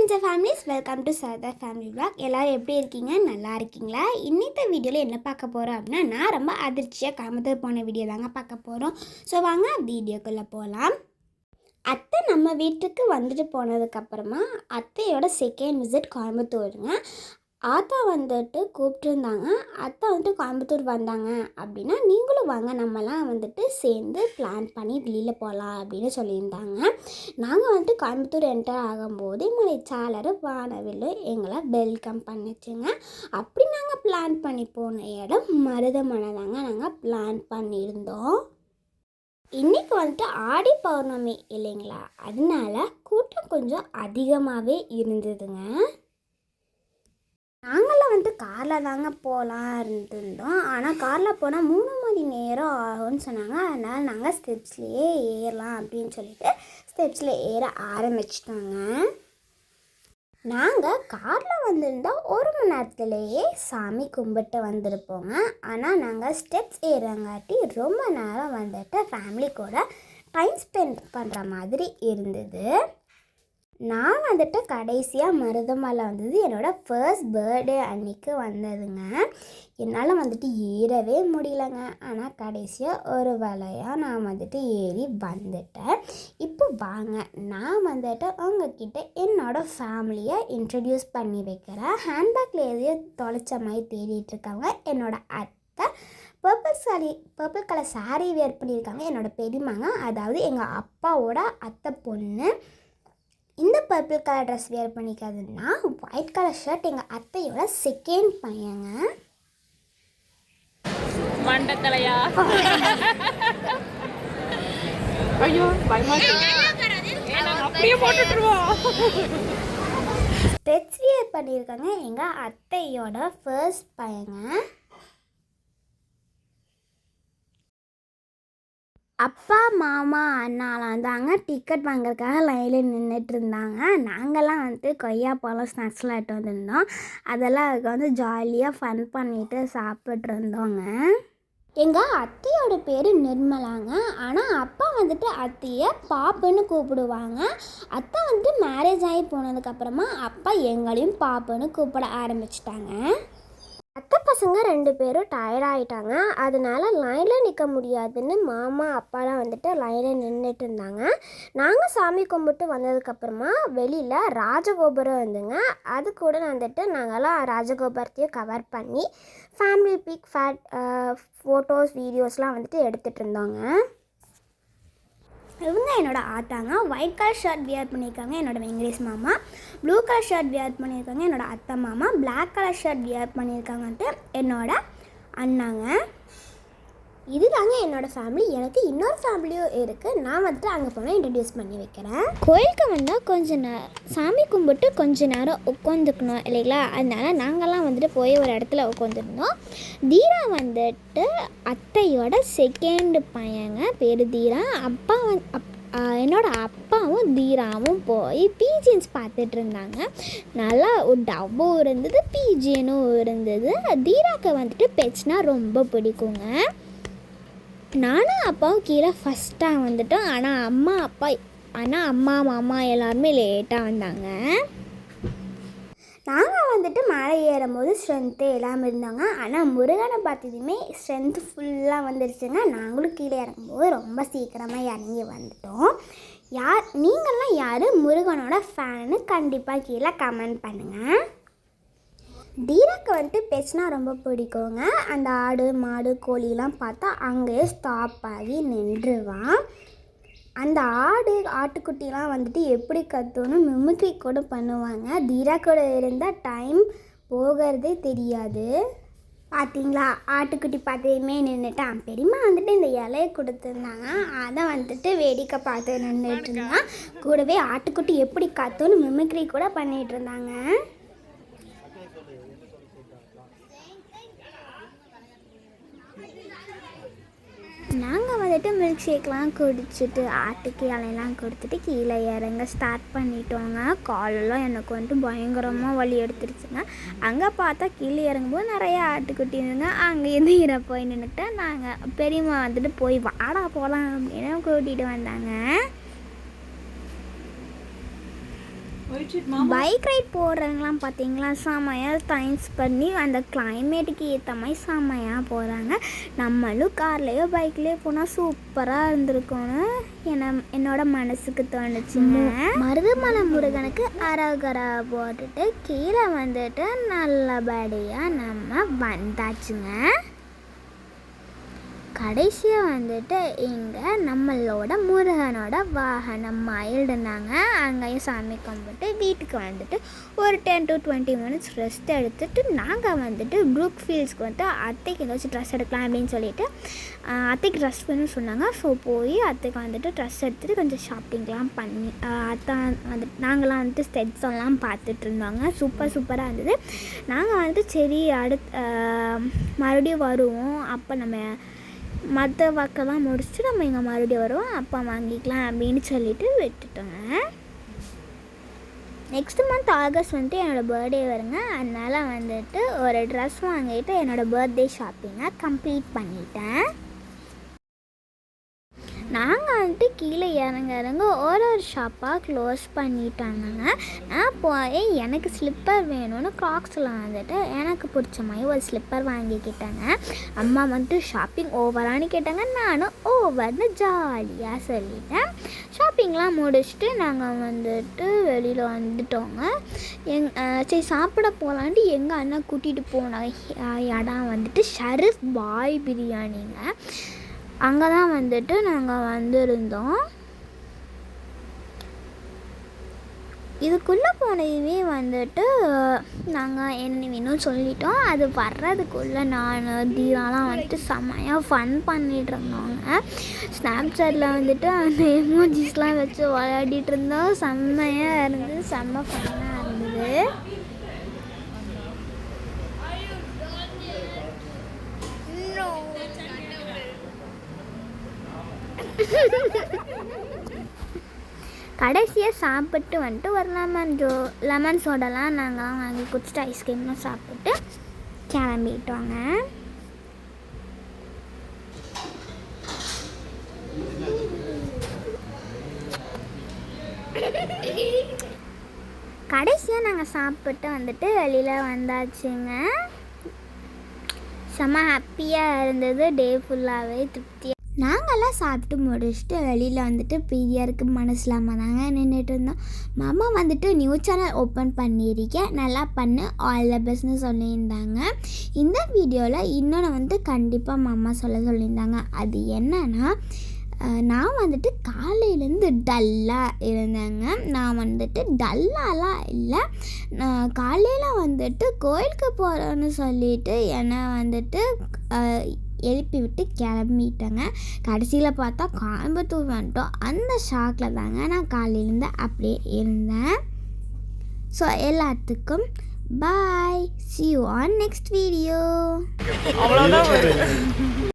Friends and families, welcome to Sarada family vlog. எல்லோரும் எப்படி இருக்கீங்க? நல்லா இருக்கீங்களா? இன்னைக்கு வீடியோவில் என்ன பார்க்க போகிறோம் அப்படின்னா, நான் ரொம்ப அதிர்ச்சியாக கோயம்புத்தூர் போன வீடியோ தாங்க பார்க்க போகிறோம். ஸோ வாங்க வீடியோக்குள்ளே போகலாம். அத்தை நம்ம வீட்டுக்கு வந்துட்டு போனதுக்கப்புறமா அத்தையோட செகண்ட் விசிட் கோயம்புத்தூருங்க. ஆத்தா வந்துட்டு கூப்பிட்டுருந்தாங்க. அத்தை வந்துட்டு கோயம்புத்தூர் வந்தாங்க அப்படின்னா, நீங்களும் வாங்க, நம்மலாம் வந்துட்டு சேர்ந்து பிளான் பண்ணி வெளியில் போகலாம் அப்படின்னு சொல்லியிருந்தாங்க. நாங்கள் வந்துட்டு கோயம்புத்தூர் என்டர் ஆகும்போது மலைச்சாளர் வானவில் எங்களை வெல்கம் பண்ணிச்சுங்க. அப்படி நாங்கள் பிளான் பண்ணி போன இடம் மருதமலை தாங்க நாங்கள் பிளான் பண்ணியிருந்தோம். இன்றைக்கி வந்துட்டு ஆடி பௌர்ணமி இல்லைங்களா, அதனால கூட்டம் கொஞ்சம் அதிகமாகவே இருந்ததுங்க. நாங்களாம் வந்துட்டு காரில் தாங்க போகலாம் இருந்திருந்தோம். ஆனால் காரில் போனால் 3 மணி நேரம் ஆகும்னு சொன்னாங்க. அதனால் நாங்கள் ஸ்டெப்ஸ்லேயே ஏறலாம் அப்படின்னு சொல்லிட்டு ஸ்டெப்ஸில் ஏற ஆரம்பிச்சிட்டோங்க. நாங்கள் காரில் வந்திருந்தால் 1 மணி நேரத்துலேயே சாமி கும்பிட்டு வந்திருப்போங்க. ஆனால் நாங்கள் ஸ்டெப்ஸ் ஏறங்காட்டி ரொம்ப நேரம் வந்துட்டு ஃபேமிலி கூட டைம் ஸ்பெண்ட் பண்ணுற மாதிரி இருந்தது. நான் வந்துட்டு கடைசியாக மருதமலை வந்தது என்னோடய ஃபர்ஸ்ட் பர்த்டே அன்றைக்கி வந்ததுங்க. என்னால் வந்துட்டு ஏறவே முடியலைங்க. ஆனால் கடைசியாக ஒரு வேலையாக நான் வந்துட்டு ஏறி வந்துட்டேன். இப்போ வாங்க, நான் வந்துட்டு உங்ககிட்ட என்னோடய ஃபேமிலியை இன்ட்ரடியூஸ் பண்ணி வைக்கிறேன். ஹேண்ட்பேக்கில் எதையோ தொலைச்ச மாதிரி தேடிட்டுருக்காங்க. என்னோடய அத்தை பர்பிள் கலர் சாரீ வேர் பண்ணியிருக்காங்க. என்னோடய பெரியம்மாங்க, அதாவது எங்கள் அப்பாவோட அத்தை பொண்ணு. இந்த பர்பிள் கலர் ட்ரெஸ் வேர் பண்ணிக்காதுன்னா ஒயிட் கலர் ஷர்ட் எங்கள் அத்தையோட செகண்ட் பையங்க. மண்டக்கலையா? ஐயோ அப்படியே போட்டுட்டுருவோம். ஸ்பெட்ஸ் வேர் பண்ணியிருக்காங்க எங்கள் அத்தையோட ஃபர்ஸ்ட் பையங்க. அப்பா மாமா அண்ணாலாம் தாங்க டிக்கெட் வாங்குறதுக்காக லைனில் நின்றுட்டு இருந்தாங்க. நாங்கள்லாம் வந்துட்டு கொய்யா பழம் ஸ்நாக்ஸ்லாம் எடுத்து வந்துருந்தோம். அதெல்லாம் அதுக்கு வந்து ஜாலியாக ஃபன் பண்ணிவிட்டு சாப்பிட்ருந்தோங்க. எங்கள் அத்தையோட பேர் நிர்மலாங்க. ஆனால் அப்பா வந்துட்டு அத்தையை பாப்புன்னு கூப்பிடுவாங்க. அத்தை வந்துட்டு மேரேஜ் ஆகி போனதுக்கப்புறமா அப்பா எங்களையும் பாப்புன்னு கூப்பிட ஆரம்பிச்சிட்டாங்க. அத்தை பசங்க 2 பேரும் டயர்டாகிட்டாங்க. அதனால லைனில் நிற்க முடியாதுன்னு மாமா அப்பாலாம் வந்துட்டு லைனில் நின்றுட்டு இருந்தாங்க. நாங்கள் சாமி கும்பிட்டு வந்ததுக்கப்புறமா வெளியில் ராஜகோபுரம் வந்துங்க. அது கூட வந்துட்டு நாங்கள்லாம் ராஜகோபுரத்தையும் கவர் பண்ணி ஃபேமிலி பிக் ஃபோட்டோஸ் வீடியோஸ்லாம் வந்துட்டு எடுத்துகிட்டு இருந்தோங்க. இவங்க என்னோடய ஆத்தாங்க. ஒயிட் கலர் ஷர்ட் வியர் பண்ணியிருக்காங்க என்னோடய வெங்கடேஷ் மாமா. ப்ளூ கலர் ஷர்ட் வியர் பண்ணியிருக்காங்க என்னோடய அத்தை மாமா. பிளாக் கலர் ஷர்ட் வியர் பண்ணியிருக்காங்கன்ட்டு என்னோடய அண்ணாங்க. இது தாங்க என்னோடய ஃபேமிலி. எனக்கு இன்னொரு ஃபேமிலியும் இருக்குது. நான் வந்துட்டு அங்கே போனால் இன்ட்ரடியூஸ் பண்ணி வைக்கிறேன். கோயிலுக்கு வந்தால் கொஞ்ச நேரம் சாமி கும்பிட்டு கொஞ்ச நேரம் உட்காந்துக்கணும் இல்லைங்களா, அதனால நாங்கள்லாம் வந்துட்டு போய் ஒரு இடத்துல உட்காந்துருந்தோம். தீரா வந்துட்டு அத்தையோட செகண்ட் பையங்க, பேர் தீரா. அப்பா என்னோடய அப்பாவும் தீராவும் போய் பீஜின்ஸ் பார்த்துட்டு இருந்தாங்க. நல்லா ஒரு டவ்வும் இருந்தது, பீஜியனும் இருந்தது. தீராக்கு வந்துட்டு பெட்ஸ்னால் ரொம்ப பிடிக்குங்க. நானும் அப்பாவும் கீழே ஃபஸ்ட்டாக வந்துட்டோம். ஆனால் அம்மா மாமா எல்லாருமே லேட்டாக வந்தாங்க. நாங்கள் வந்துட்டு மலை ஏறும்போது ஸ்ட்ரென்த்து இல்லாமல் இருந்தாங்க. ஆனால் முருகனை பார்த்ததுமே ஸ்ட்ரென்த்து ஃபுல்லாக வந்துருச்சுங்க. நாங்களும் கீழே இறங்கும்போது ரொம்ப சீக்கிரமாக இறங்கி வந்துட்டோம். நீங்கள்லாம் யார் முருகனோட ஃபேனு கண்டிப்பாக கீழே கமெண்ட் பண்ணுங்கள். தீராக்கு வந்துட்டு பெட்ஸ்னால் ரொம்ப பிடிக்குங்க. அந்த ஆடு மாடு கோழிலாம் பார்த்தா அங்கேயே ஸ்டாப் ஆகி நின்றுவான். அந்த ஆட்டுக்குட்டிலாம் வந்துட்டு எப்படி கத்தோன்னு மிமிக்ரி கூட பண்ணுவாங்க. தீரா கூட இருந்தால் டைம் போகிறதே தெரியாது. பார்த்தீங்களா, ஆட்டுக்குட்டி பார்த்ததுமே நின்றுட்டான். பெரியம்மா வந்துட்டு இந்த இலையை கொடுத்துருந்தாங்க. அதை வந்துட்டு வேடிக்கை பார்த்து நின்றுட்டு இருந்தான். கூடவே ஆட்டுக்குட்டி எப்படி கத்தோன்னு மிமிக்ரி கூட பண்ணிகிட்டு இருந்தாங்க. நாங்கள் வந்துட்டு மில்க் ஷேக்லாம் குடிச்சிட்டு ஆட்டுக்கு இலையெல்லாம் கொடுத்துட்டு கீழே இறங்க ஸ்டார்ட் பண்ணிட்டோங்க. காலெல்லாம் எனக்கு வந்துட்டு பயங்கரமாக வலி எடுத்துருச்சுங்க. அங்கே பார்த்தா கீழே இறங்கும்போது நிறையா ஆட்டுக்குட்டி இருந்துங்க. அங்கேருந்து இற போய் நின்றுட்டு நாங்கள் பெரியம்மா வந்துட்டு போய் வாடா போகலாம் அப்படின்னு கூட்டிகிட்டு வந்தாங்க. பைக் ரைட் போடுறவங்களாம் பார்த்தீங்களா செம்மையாக டைம்ஸ் பண்ணி அந்த கிளைமேட்டுக்கு ஏற்ற மாதிரி செம்மையாக போகிறாங்க. நம்மளும் கார்லேயோ பைக்லேயோ போனால் சூப்பராக இருந்திருக்கும்னு என்னோட மனசுக்கு தோணுச்சுங்க. மருதமலை முருகனுக்கு அரகரா போட்டுட்டு கீழே வந்துட்டு நல்லபடியாக நம்ம வந்தாச்சுங்க. கடைசியாக வந்துட்டு இங்கே நம்மளோட முருகனோட வாகனம் மயில் இருந்தாங்க. அங்கேயும் சாமி கும்பிட்டு வீட்டுக்கு வந்துட்டு ஒரு 10 to 20 minutes ரெஸ்ட் எடுத்துகிட்டு நாங்கள் வந்துட்டு ப்ரூக் ஃபீல்ட்ஸ்க்கு வந்துட்டு அத்தைக்கு ஏதாச்சும் ட்ரெஸ் எடுக்கலாம் அப்படின்னு சொல்லிட்டு அத்தைக்கு ட்ரெஸ் வேணும்னு சொன்னாங்க. ஸோ போய் அத்தைக்கு வந்துட்டு ட்ரெஸ் எடுத்துகிட்டு கொஞ்சம் ஷாப்பிங்லாம் பண்ணி அத்தை வந்துட்டு நாங்களாம் வந்துட்டு ஸ்டெட்ஸ்லாம் பார்த்துட்டு இருந்தாங்க. சூப்பராக இருந்தது. நாங்கள் வந்துட்டு சரி மறுபடியும் வருவோம், அப்போ நம்ம மற்ற வாக்கெல்லாம் முடிச்சுட்டு நம்ம இங்கே மறுபடியும் வருவோம், அப்போ வாங்கிக்கலாம் அப்படின்னு சொல்லிட்டு விட்டுட்டோங்க. நெக்ஸ்ட் மந்த் ஆகஸ்ட் வந்துட்டு என்னோடய பர்த்டே வருங்க. அதனால் வந்துட்டு ஒரு ட்ரெஸ் வாங்கிட்டு என்னோடய பர்த்டே ஷாப்பிங்கை கம்ப்ளீட் பண்ணிட்டேன். நாங்கள் வந்துட்டு கீழே இறங்க ஒரு ஷாப்பாக க்ளோஸ் பண்ணிட்டாங்க. நான் போய் எனக்கு ஸ்லிப்பர் வேணும்னு க்ராக்ஸில் வந்துட்டு எனக்கு பிடிச்ச மாதிரி ஒரு ஸ்லிப்பர் வாங்கிக்கிட்டேங்க. அம்மா வந்துட்டு ஷாப்பிங் ஓவரானு கேட்டாங்க. நானும் ஓவர்னு ஜாலியாக சொல்லிட்டேன். ஷாப்பிங்லாம் முடிச்சுட்டு நாங்கள் வந்துட்டு வெளியில் வந்துட்டோங்க. சரி சாப்பிட போகலான்ட்டு எங்கள் அண்ணா கூட்டிகிட்டு போன இடம் வந்துட்டு ஷரீஃப் பாய் பிரியாணிங்க. அங்கே தான் வந்துட்டு நாங்கள் வந்திருந்தோம். இதுக்குள்ளே போனதுமே வந்துட்டு நாங்கள் என்ன வேணும்னு சொல்லிட்டோம். அது வர்றதுக்குள்ளே நான் தீராலாம் வந்துட்டு செம்மையாக ஃபன் பண்ணிகிட்டு இருந்தோங்க. ஸ்னாப்சாட்டில் வந்துட்டு அந்த எமோஜிஸ்லாம் வச்சு விளையாடிட்டு இருந்தோம். செம்மையாக இருந்தது, செம்ம ஃபன்னாக இருந்தது. கடைசியாக சாப்பிட்டு வந்துட்டு ஒரு லெமன் சோடாலாம் நாங்கள்லாம் வாங்கி குடிச்சிட்டு ஐஸ்கிரீம்லாம் சாப்பிட்டு கிளம்பிட்டோங்க. கடைசியாக நாங்கள் சாப்பிட்டு வந்துட்டு வெளியில் வந்தாச்சுங்க. செம்ம ஹாப்பியாக இருந்தது. டே ஃபுல்லாகவே திருப்தியாக நாங்கள்லாம் சாப்பிட்டு முடிச்சுட்டு வெளியில் வந்துட்டு பிரியாருக்கு மனசில்லாமல் தாங்க நின்றுட்டு இருந்தோம். மாமா வந்துட்டு நியூ சேனல் ஓப்பன் பண்ணியிருக்கேன், நல்லா பண்ணு, ஆல் த பெஸ்ட்னு சொல்லியிருந்தாங்க. இந்த வீடியோவில் இன்னொன்று வந்து கண்டிப்பாக மாமா சொல்லியிருந்தாங்க. அது என்னன்னா, நான் வந்துட்டு காலையிலேருந்து டல்லாக இருந்தேங்க. நான் வந்துட்டு டல்லாலாம் இல்லை, நான் காலையில் வந்துட்டு கோயிலுக்கு போகிறோன்னு சொல்லிட்டு என்னை வந்துட்டு எழுப்பி விட்டு கிளம்பிட்டேங்க. கடைசியில் பார்த்தா கோயம்புத்தூர் வந்துட்டோம். அந்த ஷாக்கில் தாங்க நான் காலையிலேருந்து அப்படியே இருந்தேன். ஸோ எல்லாத்துக்கும் பாய், see you on next video.